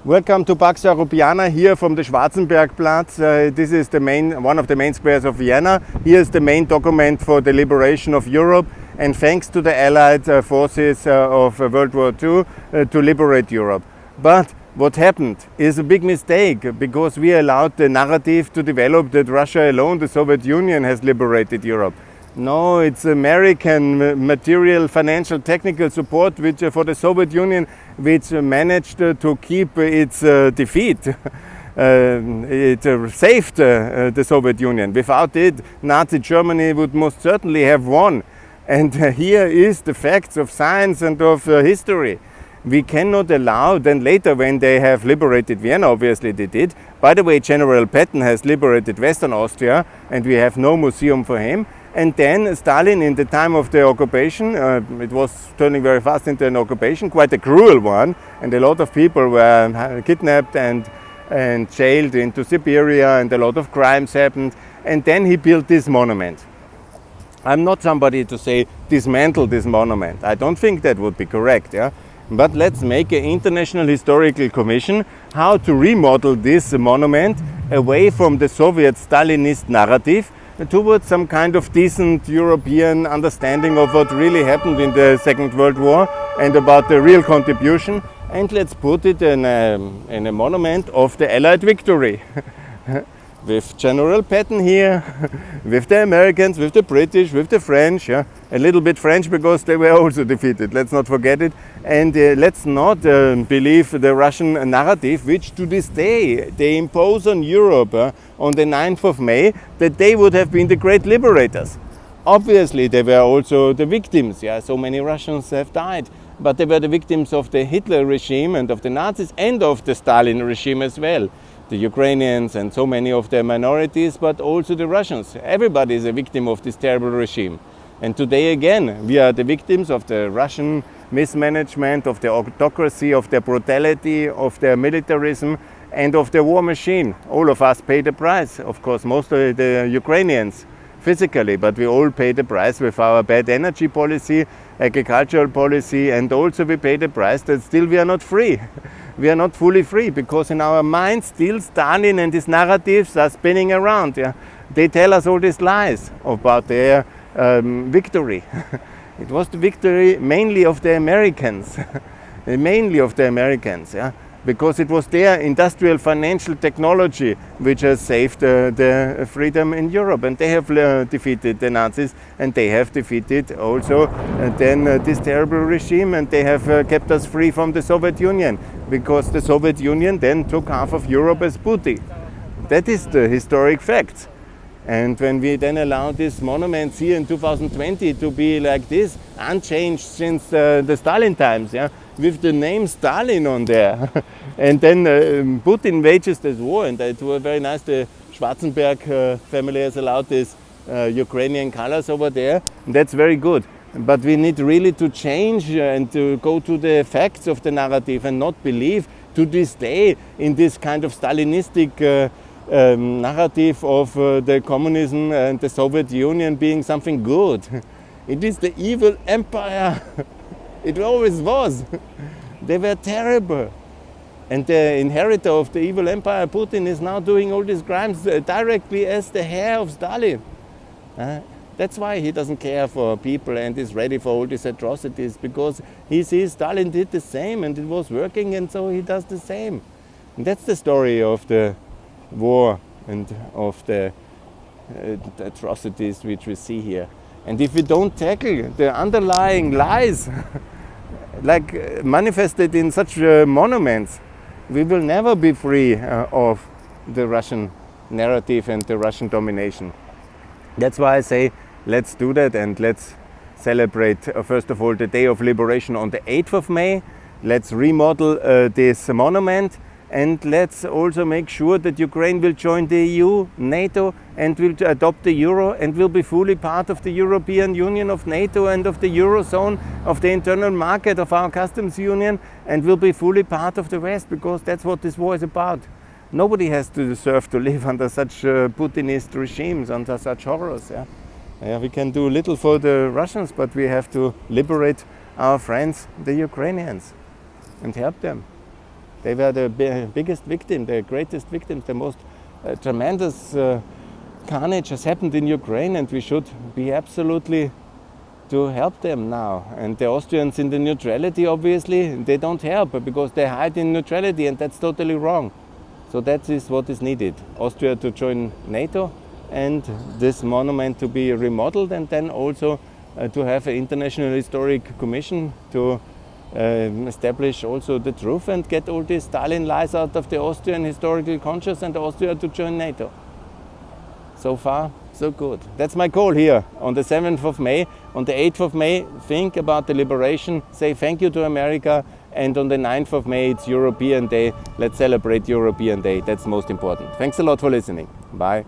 Welcome to Pax Europiana here from the Schwarzenbergplatz. This is one of the main squares of Vienna. Here is the main document for the liberation of Europe, and thanks to the Allied forces of World War II to liberate Europe. But what happened is a big mistake, because we allowed the narrative to develop that Russia alone, the Soviet Union, has liberated Europe. No, it's American material, financial, technical support which for the Soviet Union, which managed to keep its defeat. It saved the Soviet Union. Without it, Nazi Germany would most certainly have won. And here is the facts of science and of history. We cannot allow, then later when they have liberated Vienna, obviously they did. By the way, General Patton has liberated Western Austria, and we have no museum for him. And then Stalin, in the time of the occupation, it was turning very fast into an occupation, quite a cruel one, and a lot of people were kidnapped and jailed into Siberia, and a lot of crimes happened. And then he built this monument. I'm not somebody to say dismantle this monument. I don't think that would be correct. Yeah? But let's make an international historical commission how to remodel this monument away from the Soviet Stalinist narrative towards some kind of decent European understanding of what really happened in the Second World War and about the real contribution. And let's put it in a monument of the Allied victory. With General Patton here, with the Americans, with the British, with the French, yeah? A little bit French because they were also defeated, let's not forget it. And let's not believe the Russian narrative, which to this day they impose on Europe on the 9th of May, that they would have been the great liberators. Obviously they were also the victims, yeah? So many Russians have died, but they were the victims of the Hitler regime and of the Nazis and of the Stalin regime as well. The Ukrainians and so many of their minorities, but also the Russians. Everybody is a victim of this terrible regime. And today again, we are the victims of the Russian mismanagement, of the autocracy, of their brutality, of their militarism, and of the war machine. All of us pay the price. Of course, mostly the Ukrainians physically, but we all pay the price with our bad energy policy, agricultural policy, and also we pay the price that still we are not free. We are not fully free, because in our minds still Stalin and his narratives are spinning around. Yeah? They tell us all these lies about their victory. It was the victory mainly of the Americans, mainly of the Americans, yeah? Because it was their industrial financial technology which has saved the freedom in Europe, and they have defeated the Nazis, and they have defeated also then this terrible regime, and they have kept us free from the Soviet Union, because the Soviet Union then took half of Europe as booty. That is the historic fact. And when we then allow these monuments here in 2020 to be like this, unchanged since the Stalin times, yeah, with the name Stalin on there, and then Putin wages this war, and it was very nice. The Schwarzenberg family has allowed these Ukrainian colors over there, and that's very good. But we need really to change and to go to the facts of the narrative and not believe to this day in this kind of Stalinistic narrative of the communism and the Soviet Union being something good. It is the evil empire. It always was. They were terrible. And the inheritor of the evil empire, Putin, is now doing all these crimes directly as the heir of Stalin. That's why he doesn't care for people and is ready for all these atrocities, because he sees Stalin did the same and it was working, and so he does the same. And that's the story of the war and of the atrocities which we see here. And if we don't tackle the underlying lies like manifested in such monuments, we will never be free of the Russian narrative and the Russian domination. That's why I say let's do that, and let's celebrate first of all the Day of Liberation on the 8th of May. Let's remodel this monument. And let's also make sure that Ukraine will join the EU, NATO, and will adopt the euro, and will be fully part of the European Union, of NATO, and of the Eurozone, of the internal market, of our customs union, and will be fully part of the West, because that's what this war is about. Nobody has to deserve to live under such Putinist regimes, under such horrors. Yeah? We can do little for the Russians, but we have to liberate our friends, the Ukrainians, and help them. They were the biggest victim, the greatest victims, the most tremendous carnage has happened in Ukraine, and we should be absolutely to help them now. And the Austrians in the neutrality, obviously, they don't help because they hide in neutrality, and that's totally wrong. So that is what is needed. Austria to join NATO, and this monument to be remodeled, and then also to have an international historic commission to establish also the truth and get all these Stalin lies out of the Austrian historical conscience, and Austria to join NATO. So far, so good. That's my call here on the 7th of May. On the 8th of May, think about the liberation, say thank you to America, and on the 9th of May, it's European Day. Let's celebrate European Day. That's most important. Thanks a lot for listening. Bye.